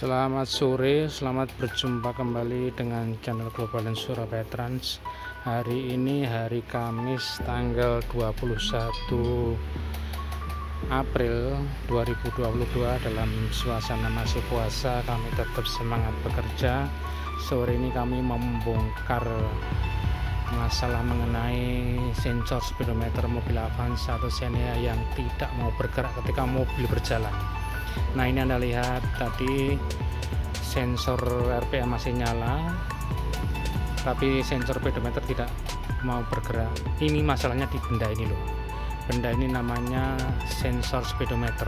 Selamat sore, selamat berjumpa kembali dengan channel Global dan Surabaya Trans. Hari ini hari Kamis tanggal 21 April 2022. Dalam suasana masih puasa, kami tetap semangat bekerja. Sore ini kami membongkar masalah mengenai sensor speedometer mobil Avanza atau Xenia yang tidak mau bergerak ketika mobil berjalan. Nah, ini Anda lihat tadi sensor RPM masih nyala, tapi sensor speedometer tidak mau bergerak. Ini masalahnya di benda ini loh. Benda ini namanya sensor speedometer.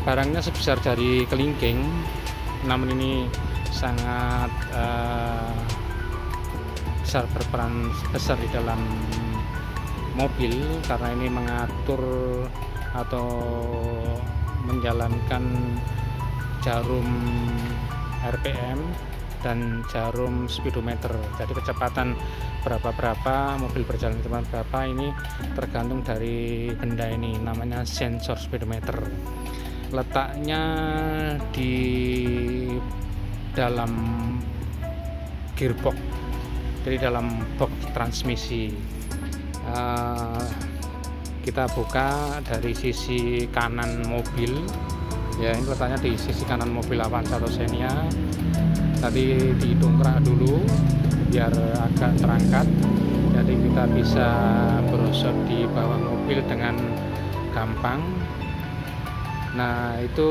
Barangnya sebesar jari kelingking, namun ini sangat berperan besar di dalam mobil karena ini mengatur atau menjalankan jarum RPM dan jarum speedometer. Jadi kecepatan berapa mobil berjalan kecepatan berapa ini tergantung dari benda ini, namanya sensor speedometer. Letaknya di dalam gearbox, jadi dalam box transmisi. Kita buka dari sisi kanan mobil ya, ini letaknya di sisi kanan mobil Avanza atau Xenia. Tadi didongkrak dulu biar agak terangkat, jadi kita bisa brosot di bawah mobil dengan gampang. Nah, itu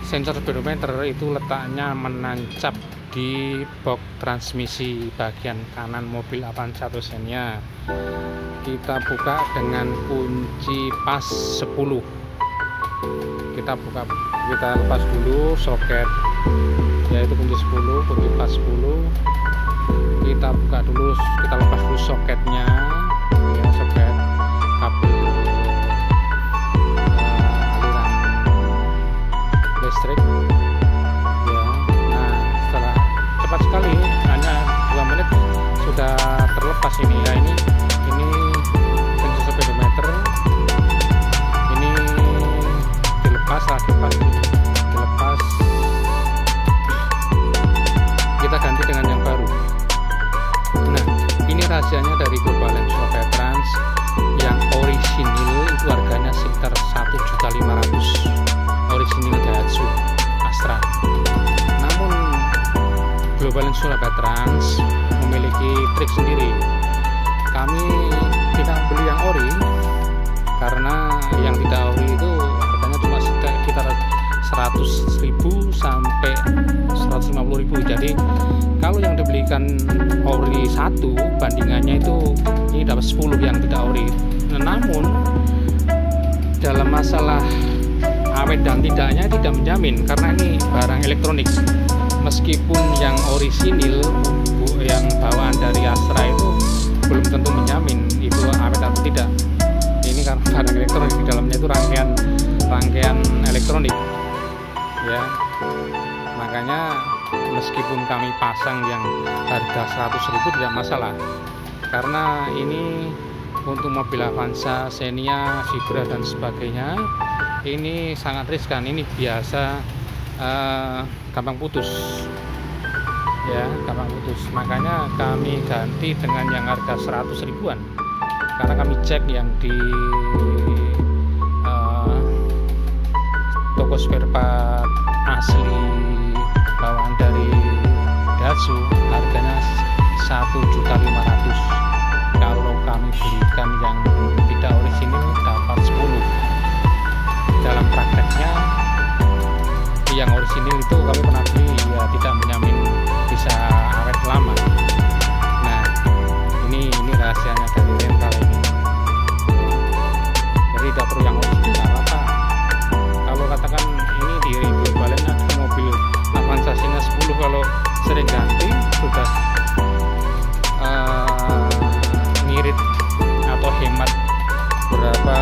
sensor speedometer itu letaknya menancap di box transmisi bagian kanan mobil Avanza atau Xenia. Kita buka dengan kunci pas 10. Kita lepas dulu soket, yaitu kunci 10, kunci pas 10. Kita buka dulu, kita lepas dulu soketnya, ya, soket kabel aliran listrik. Ya, nah setelah cepat sekali, hanya 2 menit sudah terlepas ini ya. Ini sensor speedometer ini dilepas, kita ganti dengan yang baru. Nah, ini rahasianya dari Global dan Surabaya Trans. Yang orisinil itu harganya sekitar 1.500.000, orisinil Daihatsu Astra. Namun Global dan Surabaya Trans memiliki trik sendiri. Kami tidak beli yang ori karena yang tidak ori itu harganya cuma sekitar 100.000 sampai 150.000. Jadi kalau yang dibelikan ori 1, bandingannya itu ini dapat 10 yang tidak ori. Namun dalam masalah awet dan tidaknya tidak menjamin karena ini barang elektronik. Meskipun yang orisinil yang bawaan dari Astra itu belum tentu menjamin itu awet atau tidak. Ini kan barang elektronik, di dalamnya itu rangkaian elektronik ya. Makanya meskipun kami pasang yang harga 100.000 tidak masalah, karena ini untuk mobil Avanza, Xenia, Vigra dan sebagainya ini sangat riskan. Ini biasa gampang putus ya, gampang putus. Makanya kami ganti dengan yang harga 100.000-an, karena kami cek yang di toko spare part asli bawaan dari Daihatsu harganya 1.500.000. Kalau kami belikan yang tidak orisinil dapat 10. Dalam prakteknya yang orisinil itu kami pernah beli ya, tidak menjamin bisa awet lama. Nah, ini rahasianya dari rental ini. Jadi tidak perlu yang orisinil, nggak apa-apa. Kalau katakan ini di globalnya ada mobil Avanza Xenia 10, kalau sering ganti sudah ngirit atau hemat berapa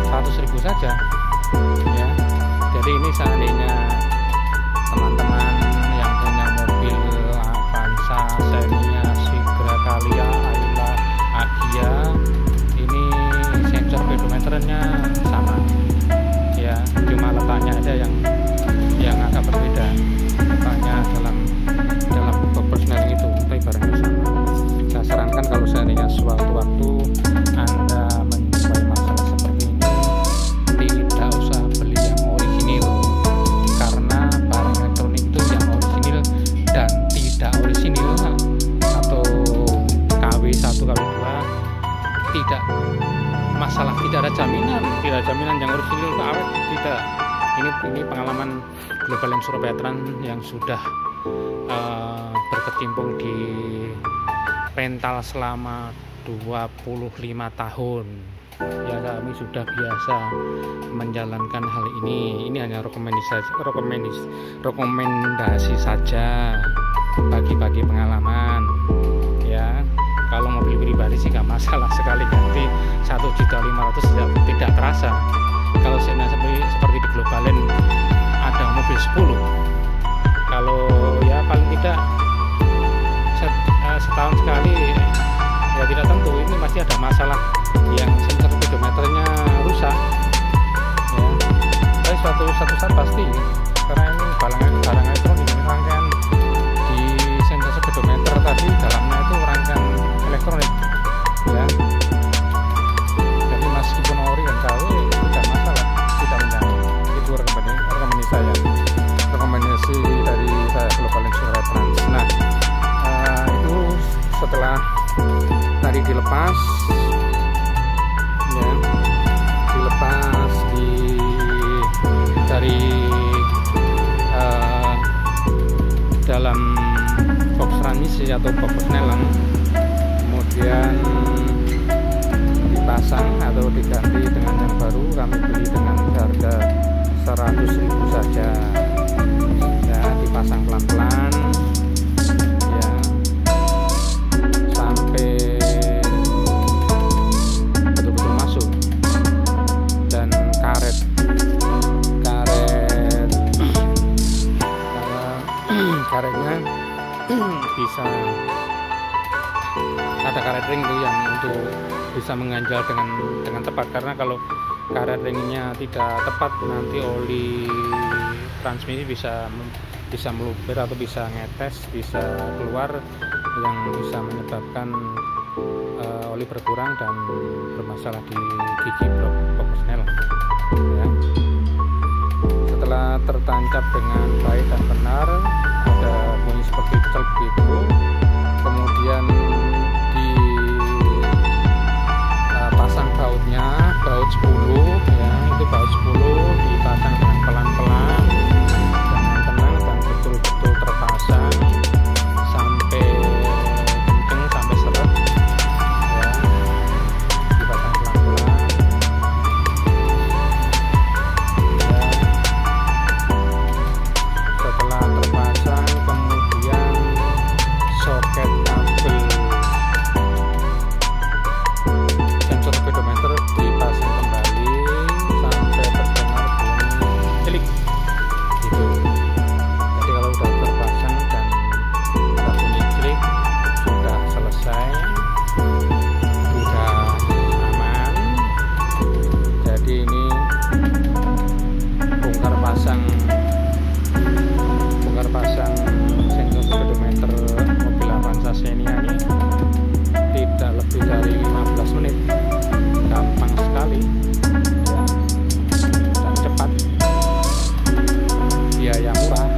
100.000 saja ya. Jadi ini seandainya teman-teman yang punya mobil Avanza, Xenia, Vigra, Kalia, Ayla, Agia, ini sensor speedometernya sama ya. petanya aja yang agak berbeda. Petanya dalam proporsional itu, tapi barangnya sama. Saya sarankan kalau seandainya suatu waktu Anda menyukai masalah seperti ini, tidak usah beli yang orisinil, karena barang elektronik itu yang orisinil dan tidak orisinil atau KW1 KW2 tidak masalah, tidak ada jaminan yang orisinil ke awet, tidak. Ini pengalaman Global Land Surabaya Trans yang sudah berkecimpung di rental selama 25 tahun. Ya, kami sudah biasa menjalankan hal ini. Ini hanya rekomendasi saja, bagi-bagi pengalaman. Ya, kalau mobil pribadi sih nggak masalah, sekali ganti 1.500.000 tidak terasa. Kalau seperti di Global Land ada mobil 10, kalau ya paling tidak setahun sekali ya tidak tentu, ini masih ada masalah yang sensor speedometernya rusak ya. Tapi suatu saat pasti, karena ini barang elektronik, ini rangkaian di sensor speedometer tadi dalamnya itu rangkaian elektronik ya. Jadi meskipun ori dan KW tidak masalah, tidak menjamin. Itu rekomendasi dari saya Global Land Surabaya Trans. Nah, itu setelah tadi dilepas ya, dari dalam box transmisi atau box nelang, kemudian dipasang atau diganti dengan yang baru. Kami beli dengan harga 100.000 saja ya, dipasang pelan-pelan ya sampai betul-betul masuk, dan karetnya bisa ada karet ring tuh yang untuk bisa mengganjal dengan tepat, karena kalau karet ringnya tidak tepat nanti oli transmisi bisa meluber atau bisa ngetes, bisa keluar, yang bisa menyebabkan oli berkurang dan bermasalah di gigi proporsional ya. Setelah tertancap dengan baik dan benar, ada bunyi seperti cel gitu, kemudian dipasang bautnya, baut 10 ya, itu baut 10 dipasang dengan pelan-pelan, dengan tenang, dan betul-betul terpasang sampai kenceng, sampai seret ya, dipasang pelan-pelan ya. Setelah terpasang, kemudian soket kabel sensor speedometer dipasang kembali sampai terdengar bunyi klik gitu. Jadi kalau sudah terpasang dan ada bunyi klik, sudah selesai, sudah aman. Jadi ini bongkar pasang sensor speedometer mobil Avanza Xenia ini tidak lebih dari 15 menit, gampang sekali ya, dan cepat. Biaya murah,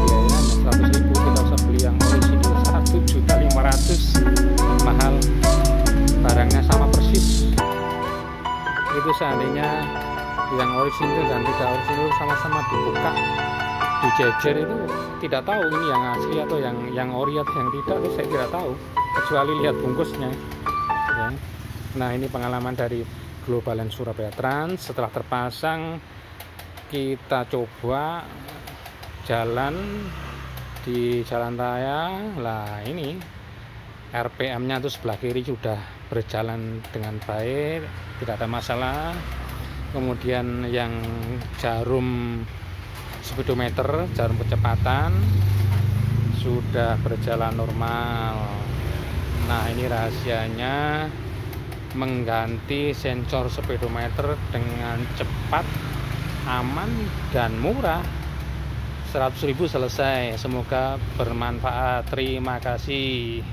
biayanya hanya 100.000, tidak usah beli yang orisinil 1.500.000, mahal, barangnya sama persis. Itu seandainya yang orisinil dan tidak orisinil sama-sama dibuka, dijejer, itu tidak tahu ini yang asli atau yang ori atau yang tidak, itu saya tidak tahu kecuali lihat bungkusnya ya. Nah, ini pengalaman dari Global Land Surabaya Trans. Setelah terpasang, kita coba jalan di jalan raya. Lah, ini RPM-nya itu sebelah kiri sudah berjalan dengan baik, tidak ada masalah. Kemudian yang jarum speedometer, jarum kecepatan sudah berjalan normal. Nah, ini rahasianya mengganti sensor speedometer dengan cepat aman dan murah. 100.000 selesai. Semoga bermanfaat. Terima kasih.